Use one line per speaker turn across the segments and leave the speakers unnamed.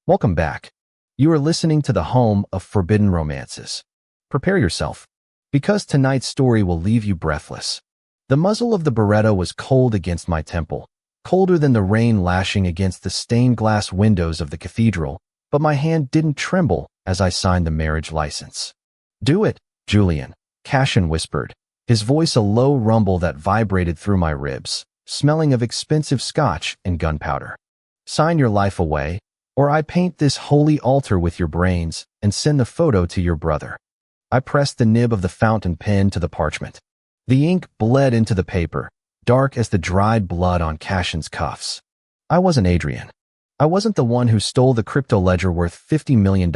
Welcome back. You are listening to the home of forbidden romances. Prepare yourself, because tonight's story will leave you breathless. The muzzle of the Beretta was cold against my temple, colder than the rain lashing against the stained glass windows of the cathedral, but my hand didn't tremble as I signed the marriage license. "Do it, Julian," Cashin whispered, his voice a low rumble that vibrated through my ribs, smelling of expensive scotch and gunpowder. "Sign your life away, or I paint this holy altar with your brains and send the photo to your brother." I pressed the nib of the fountain pen to the parchment. The ink bled into the paper, dark as the dried blood on Cashin's cuffs. I wasn't Adrian. I wasn't the one who stole the crypto ledger worth $50 million.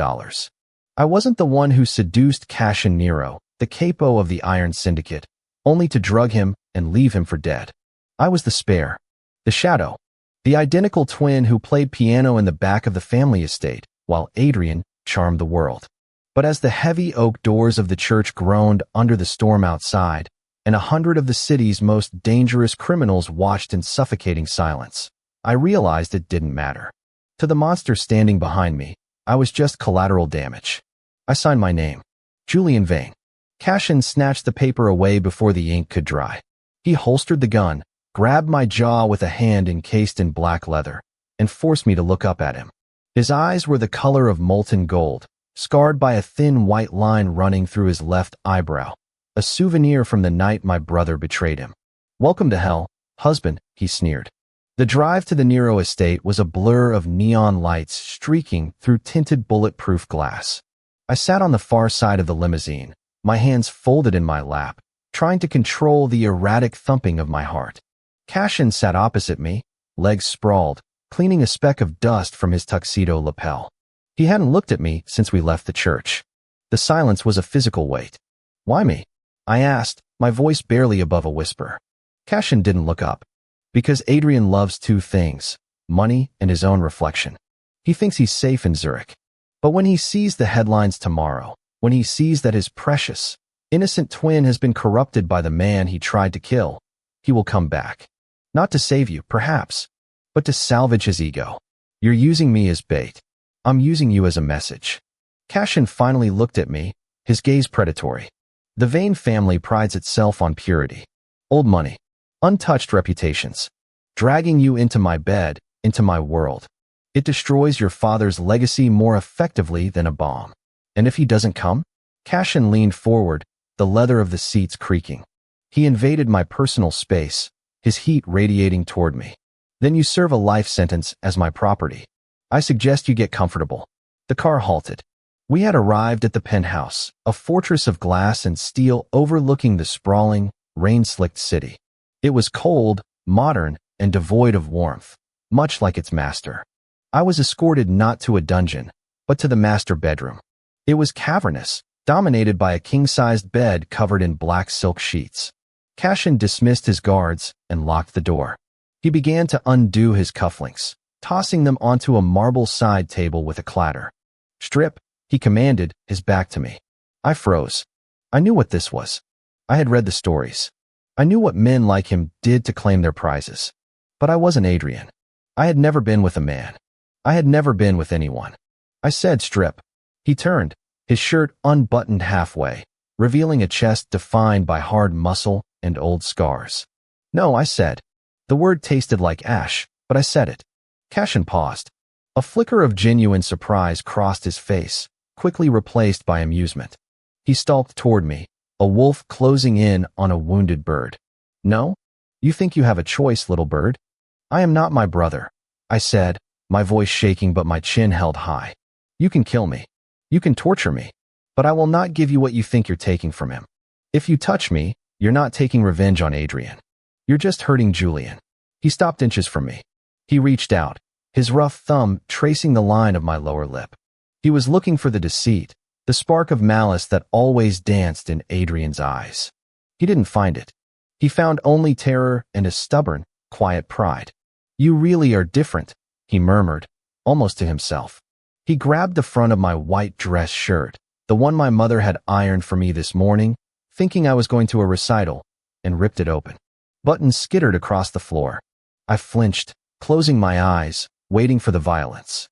I wasn't the one who seduced Cashin Nero, the capo of the Iron Syndicate, only to drug him and leave him for dead. I was the spare, the shadow, the identical twin who played piano in the back of the family estate, while Adrian charmed the world. But as the heavy oak doors of the church groaned under the storm outside, and 100 of the city's most dangerous criminals watched in suffocating silence, I realized it didn't matter. To the monster standing behind me, I was just collateral damage. I signed my name, Julian Vane. Cashin snatched the paper away before the ink could dry. He holstered the gun, grabbed my jaw with a hand encased in black leather, and forced me to look up at him. His eyes were the color of molten gold, scarred by a thin white line running through his left eyebrow, a souvenir from the night my brother betrayed him. "Welcome to hell, husband," he sneered. The drive to the Nero estate was a blur of neon lights streaking through tinted bulletproof glass. I sat on the far side of the limousine, my hands folded in my lap, trying to control the erratic thumping of my heart. Cashin sat opposite me, legs sprawled, cleaning a speck of dust from his tuxedo lapel. He hadn't looked at me since we left the church. The silence was a physical weight. "Why me?" I asked, my voice barely above a whisper. Cashin didn't look up. "Because Adrian loves two things, money and his own reflection. He thinks he's safe in Zurich. But when he sees the headlines tomorrow, when he sees that his precious, innocent twin has been corrupted by the man he tried to kill, he will come back. Not to save you, perhaps, but to salvage his ego. You're using me as bait. I'm using you as a message." Cashin finally looked at me, his gaze predatory. The Vane family prides itself on purity. Old money. Untouched reputations. Dragging you into my bed, into my world. It destroys your father's legacy more effectively than a bomb. "And if he doesn't come?" Cashin leaned forward, the leather of the seats creaking. He invaded my personal space, his heat radiating toward me. "Then you serve a life sentence as my property. I suggest you get comfortable." The car halted. We had arrived at the penthouse, a fortress of glass and steel overlooking the sprawling, rain-slicked city. It was cold, modern, and devoid of warmth, much like its master. I was escorted not to a dungeon, but to the master bedroom. It was cavernous, dominated by a king-sized bed covered in black silk sheets. Cashin dismissed his guards and locked the door. He began to undo his cufflinks, tossing them onto a marble side table with a clatter. "Strip," he commanded, his back to me. I froze. I knew what this was. I had read the stories. I knew what men like him did to claim their prizes. But I wasn't Adrian. I had never been with a man. I had never been with anyone. I said, "Strip." He turned, his shirt unbuttoned halfway, revealing a chest defined by hard muscle and old scars. "No," I said. The word tasted like ash, but I said it. Cashin paused. A flicker of genuine surprise crossed his face, quickly replaced by amusement. He stalked toward me, a wolf closing in on a wounded bird. "No? You think you have a choice, little bird?" "I am not my brother," I said, my voice shaking but my chin held high. "You can kill me. You can torture me. But I will not give you what you think you're taking from him. If you touch me, you're not taking revenge on Adrian. You're just hurting Julian." He stopped inches from me. He reached out, his rough thumb tracing the line of my lower lip. He was looking for the deceit, the spark of malice that always danced in Adrian's eyes. He didn't find it. He found only terror and a stubborn, quiet pride. "You really are different," he murmured, almost to himself. He grabbed the front of my white dress shirt, the one my mother had ironed for me this morning, thinking I was going to a recital, and ripped it open. Buttons skittered across the floor. I flinched, closing my eyes, waiting for the violence.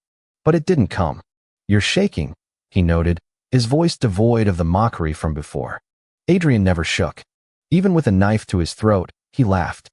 But it didn't come. "You're shaking," he noted, his voice devoid of the mockery from before. Adrian never shook. Even with a knife to his throat, he laughed.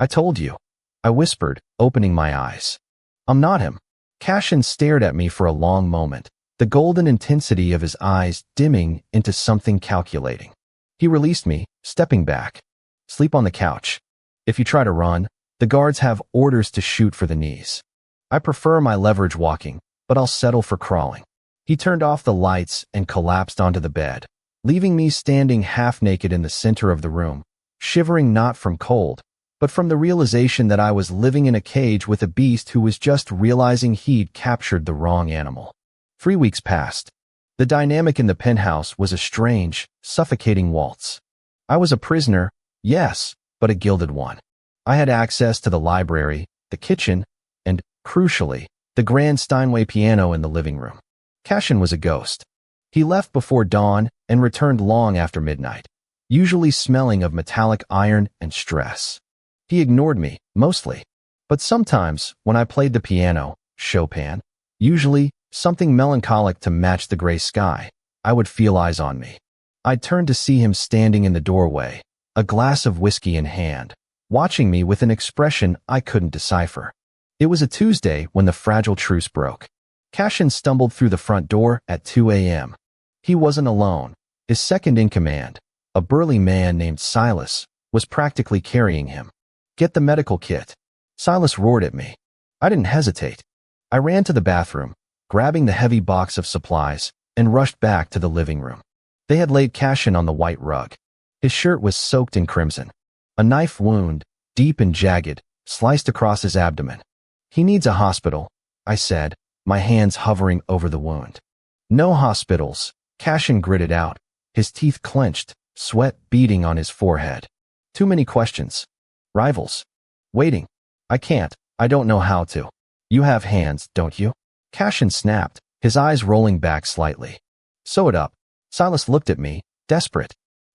"I told you," I whispered, opening my eyes. "I'm not him." Cashin stared at me for a long moment, the golden intensity of his eyes dimming into something calculating. He released me, stepping back. "Sleep on the couch. If you try to run, the guards have orders to shoot for the knees. I prefer my leverage walking, but I'll settle for crawling." He turned off the lights and collapsed onto the bed, leaving me standing half-naked in the center of the room, shivering not from cold, but from the realization that I was living in a cage with a beast who was just realizing he'd captured the wrong animal. 3 weeks passed. The dynamic in the penthouse was a strange, suffocating waltz. I was a prisoner, yes, but a gilded one. I had access to the library, the kitchen, and, crucially, the grand Steinway piano in the living room. Cashin was a ghost. He left before dawn and returned long after midnight, usually smelling of metallic iron and stress. He ignored me, mostly. But sometimes, when I played the piano, Chopin, usually something melancholic to match the gray sky, I would feel eyes on me. I'd turn to see him standing in the doorway, a glass of whiskey in hand, watching me with an expression I couldn't decipher. It was a Tuesday when the fragile truce broke. Cashin stumbled through the front door at 2 a.m. He wasn't alone. His second-in-command, a burly man named Silas, was practically carrying him. "Get the medical kit." Silas roared at me. I didn't hesitate. I ran to the bathroom, grabbing the heavy box of supplies, and rushed back to the living room. They had laid Cashin on the white rug. His shirt was soaked in crimson. A knife wound, deep and jagged, sliced across his abdomen. "He needs a hospital," I said, my hands hovering over the wound. "No hospitals," Cashin gritted out, his teeth clenched, sweat beading on his forehead. "Too many questions. Rivals. Waiting. I don't know how to." "You have hands, don't you?" Cashin snapped, his eyes rolling back slightly. "Sew it up." Silas looked at me, desperate.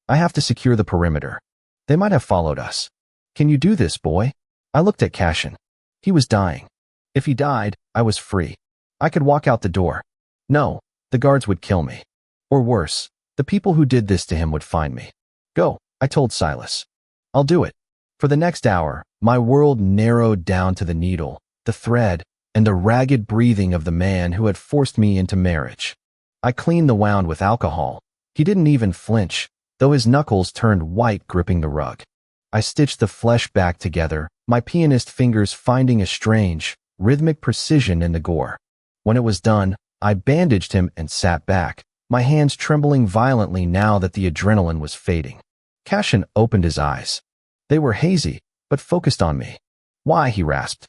"I have to secure the perimeter. They might have followed us." "Can you do this, boy?" I looked at Cashin. He was dying. If he died, I was free. I could walk out the door. No, the guards would kill me. Or worse, the people who did this to him would find me. "Go," I told Silas. "I'll do it." For the next hour, my world narrowed down to the needle, the thread, and the ragged breathing of the man who had forced me into marriage. I cleaned the wound with alcohol. He didn't even flinch, though his knuckles turned white gripping the rug. I stitched the flesh back together, my pianist fingers finding a strange, rhythmic precision in the gore. When it was done, I bandaged him and sat back, my hands trembling violently now that the adrenaline was fading. Cashin opened his eyes. They were hazy, but focused on me. "Why?" he rasped.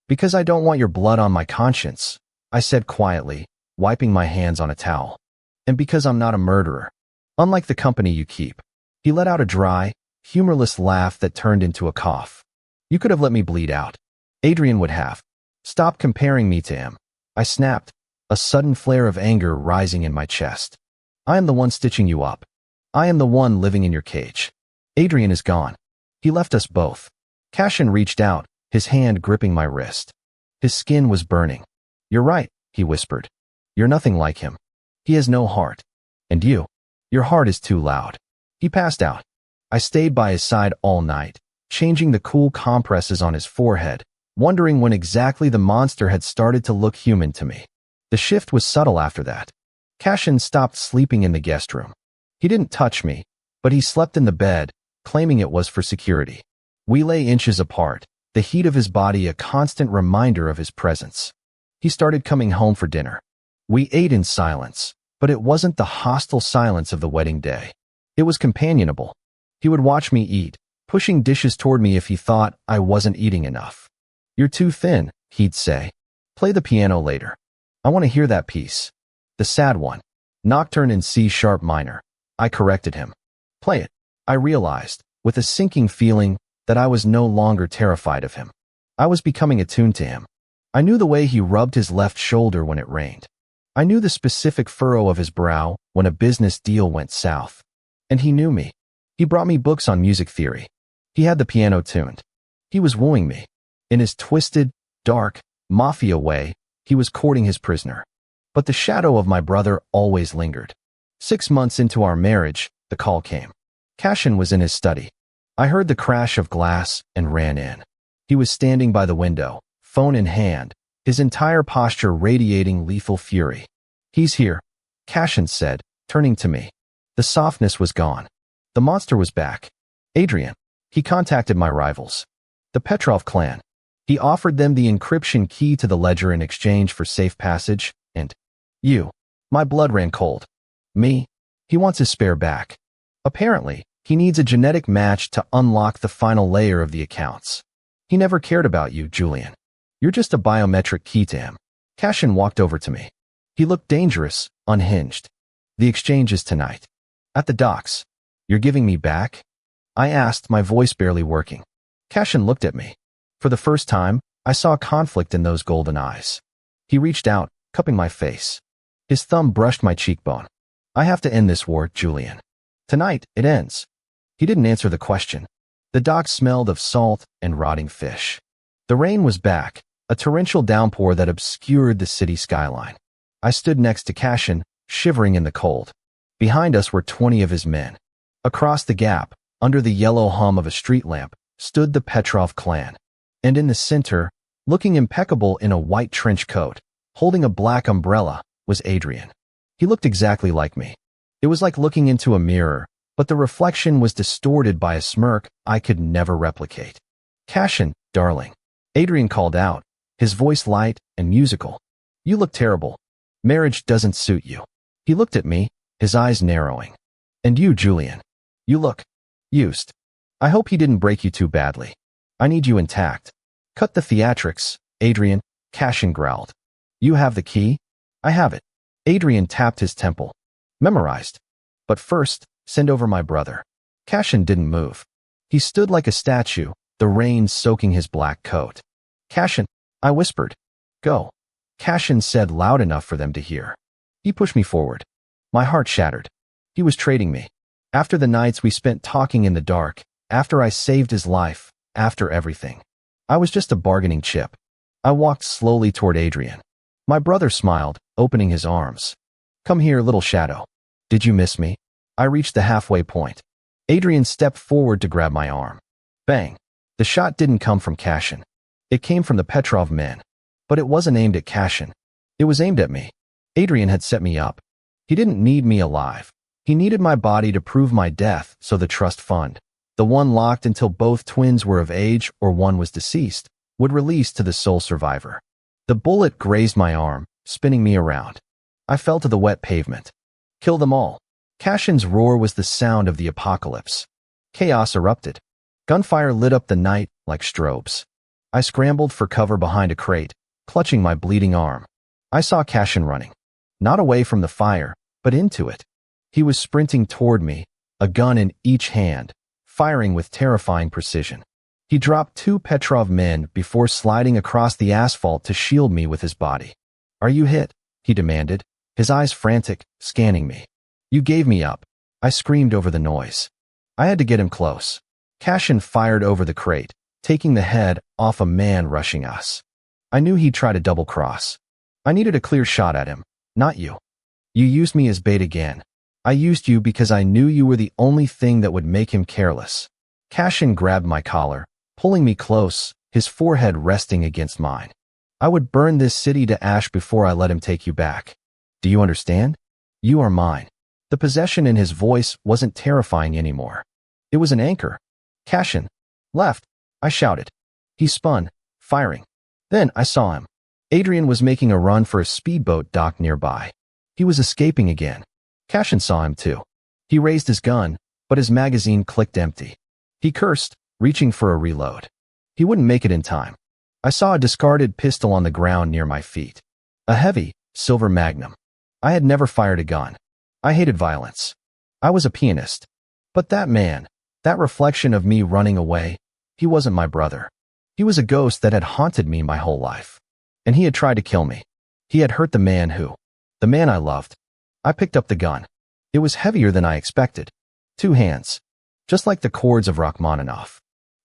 "Because I don't want your blood on my conscience," I said quietly, wiping my hands on a towel. "And because I'm not a murderer. Unlike the company you keep." He let out a dry, humorless laugh that turned into a cough. "You could have let me bleed out. Adrian would have." "Stop comparing me to him," I snapped, a sudden flare of anger rising in my chest. "I am the one stitching you up. I am the one living in your cage. Adrian is gone. He left us both." Cashin reached out, his hand gripping my wrist. His skin was burning. "You're right," he whispered. "You're nothing like him. He has no heart. And your heart is too loud." He passed out. I stayed by his side all night, changing the cool compresses on his forehead, wondering when exactly the monster had started to look human to me. The shift was subtle after that. Cashin stopped sleeping in the guest room. He didn't touch me, but he slept in the bed, claiming it was for security. We lay inches apart, the heat of his body a constant reminder of his presence. He started coming home for dinner. We ate in silence, but it wasn't the hostile silence of the wedding day. It was companionable. He would watch me eat, pushing dishes toward me if he thought I wasn't eating enough. "You're too thin," he'd say. "Play the piano later. I want to hear that piece. The sad one. Nocturne in C-sharp minor." I corrected him. "Play it." I realized, with a sinking feeling, that I was no longer terrified of him. I was becoming attuned to him. I knew the way he rubbed his left shoulder when it rained. I knew the specific furrow of his brow when a business deal went south. And he knew me. He brought me books on music theory. He had the piano tuned. He was wooing me. In his twisted, dark, Mafia way, He was courting his prisoner. But the shadow of my brother always lingered. 6 months into our marriage, the call came. Cashin was in his study. I heard the crash of glass and ran in. He was standing by the window, phone in hand, his entire posture radiating lethal fury. "He's here," Cashin said, turning to me. The softness was gone. The monster was back. "Adrian." He contacted my rivals, the Petrov clan. He offered them the encryption key to the ledger in exchange for safe passage, and you. My blood ran cold. Me? He wants his spare back. Apparently, he needs a genetic match to unlock the final layer of the accounts. He never cared about you, Julian. You're just a biometric key to him. Cashin walked over to me. He looked dangerous, unhinged. "The exchange is tonight. At the docks. You're giving me back?" I asked, my voice barely working. Cashin looked at me. For the first time, I saw conflict in those golden eyes. He reached out, cupping my face. His thumb brushed my cheekbone. "I have to end this war, Julian. Tonight, it ends." He didn't answer the question. The docks smelled of salt and rotting fish. The rain was back, a torrential downpour that obscured the city skyline. I stood next to Cashin, shivering in the cold. Behind us were 20 of his men. Across the gap, under the yellow hum of a street lamp, stood the Petrov clan. And in the center, looking impeccable in a white trench coat, holding a black umbrella, was Adrian. He looked exactly like me. It was like looking into a mirror, but the reflection was distorted by a smirk I could never replicate. "Cashin, darling," Adrian called out, his voice light and musical. "You look terrible. Marriage doesn't suit you." He looked at me, his eyes narrowing. "And you, Julian, you look used. I hope he didn't break you too badly. I need you intact." "Cut the theatrics, Adrian," Cashin growled. "You have the key?" "I have it." Adrian tapped his temple. "Memorized. But first, send over my brother." Cashin didn't move. He stood like a statue, the rain soaking his black coat. "Cashin," I whispered. "Go." Cashin said loud enough for them to hear. He pushed me forward. My heart shattered. He was trading me. After the nights we spent talking in the dark, after I saved his life, after everything, I was just a bargaining chip. I walked slowly toward Adrian. My brother smiled, opening his arms. "Come here, little shadow. Did you miss me?" I reached the halfway point. Adrian stepped forward to grab my arm. Bang. The shot didn't come from Cashin. It came from the Petrov men. But it wasn't aimed at Cashin. It was aimed at me. Adrian had set me up. He didn't need me alive. He needed my body to prove my death, so the trust fund, the one locked until both twins were of age or one was deceased, would release to the sole survivor. The bullet grazed my arm, spinning me around. I fell to the wet pavement. Kill them all. Cashin's roar was the sound of the apocalypse. Chaos erupted. Gunfire lit up the night like strobes. I scrambled for cover behind a crate, clutching my bleeding arm. I saw Cashin running. Not away from the fire, but into it. He was sprinting toward me, a gun in each hand, firing with terrifying precision. He dropped 2 Petrov men before sliding across the asphalt to shield me with his body. "Are you hit?" he demanded, his eyes frantic, scanning me. "You gave me up," I screamed over the noise. I had to get him close. Cashin fired over the crate, taking the head off a man rushing us. I knew he'd try to double-cross. I needed a clear shot at him, not you. You used me as bait again. I used you because I knew you were the only thing that would make him careless. Cashin grabbed my collar, pulling me close, his forehead resting against mine. "I would burn this city to ash before I let him take you back. Do you understand? You are mine." The possession in his voice wasn't terrifying anymore. It was an anchor. "Cashin, left," I shouted. He spun, firing. Then I saw him. Adrian was making a run for a speedboat docked nearby. He was escaping again. Cashin saw him too. He raised his gun, but his magazine clicked empty. He cursed, reaching for a reload. He wouldn't make it in time. I saw a discarded pistol on the ground near my feet. A heavy, silver Magnum. I had never fired a gun. I hated violence. I was a pianist. But that man, that reflection of me running away, he wasn't my brother. He was a ghost that had haunted me my whole life. And he had tried to kill me. He had hurt the man I loved. I picked up the gun. It was heavier than I expected. 2 hands. Just like the chords of Rachmaninoff.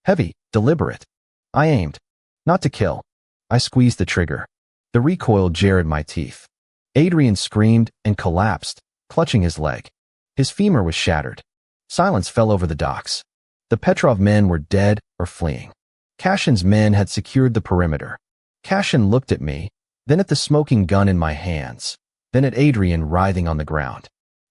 Heavy, deliberate. I aimed. Not to kill. I squeezed the trigger. The recoil jarred my teeth. Adrian screamed and collapsed, clutching his leg. His femur was shattered. Silence fell over the docks. The Petrov men were dead or fleeing. Cashin's men had secured the perimeter. Cashin looked at me, then at the smoking gun in my hands, then at Adrian writhing on the ground.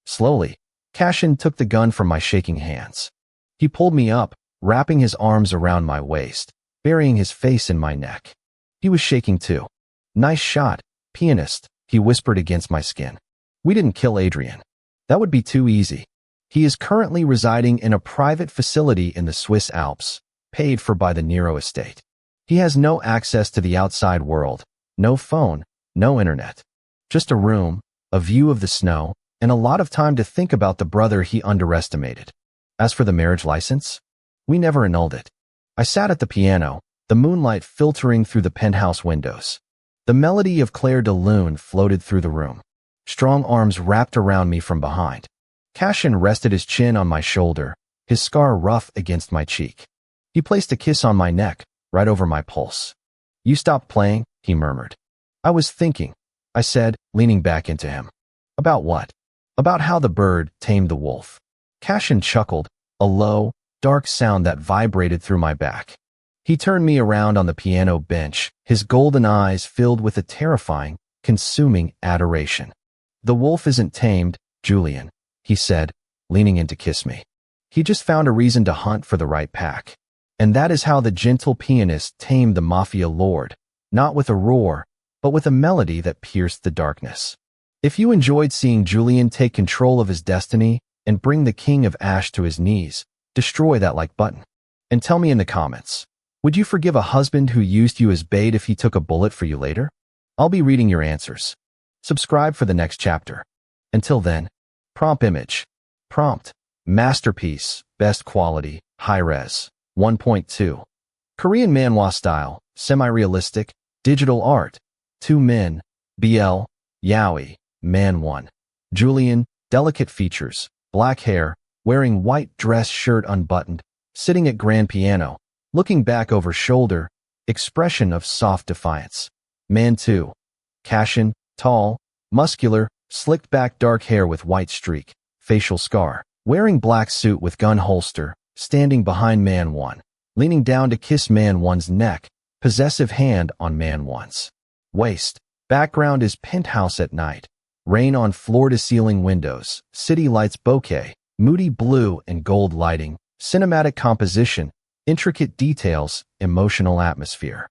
Slowly, Cashin took the gun from my shaking hands. He pulled me up, wrapping his arms around my waist, burying his face in my neck. He was shaking too. "Nice shot, pianist," he whispered against my skin. "We didn't kill Adrian. That would be too easy. He is currently residing in a private facility in the Swiss Alps, paid for by the Nero estate. He has no access to the outside world, no phone, no internet. Just a room, a view of the snow, and a lot of time to think about the brother he underestimated. As for the marriage license, we never annulled it." I sat at the piano, the moonlight filtering through the penthouse windows. The melody of Claire de Lune floated through the room. Strong arms wrapped around me from behind. Cashin rested his chin on my shoulder, his scar rough against my cheek. He placed a kiss on my neck, right over my pulse. "You stopped playing," he murmured. "I was thinking," I said, leaning back into him. "About what?" "About how the bird tamed the wolf." Cashin chuckled, a low, dark sound that vibrated through my back. He turned me around on the piano bench, his golden eyes filled with a terrifying, consuming adoration. "The wolf isn't tamed, Julian," he said, leaning in to kiss me. "He just found a reason to hunt for the right pack. And that is how the gentle pianist tamed the Mafia lord, not with a roar, but with a melody that pierced the darkness." If you enjoyed seeing Julian take control of his destiny and bring the King of Ash to his knees, destroy that like button. And tell me in the comments, would you forgive a husband who used you as bait if he took a bullet for you later? I'll be reading your answers. Subscribe for the next chapter. Until then, prompt image. Prompt, masterpiece, best quality, high-res, 1.2. Korean manhwa style, semi-realistic, digital art. 2 men, BL, Yaoi, man 1. Julian, delicate features, black hair, wearing white dress shirt unbuttoned, sitting at grand piano, looking back over shoulder, expression of soft defiance. Man 2. Cashin, tall, muscular, slicked back dark hair with white streak, facial scar, wearing black suit with gun holster, standing behind man 1, leaning down to kiss man 1's neck, possessive hand on man 1's waist. Background is penthouse at night, rain on floor-to-ceiling windows, city lights bokeh, moody blue and gold lighting, cinematic composition, intricate details, emotional atmosphere.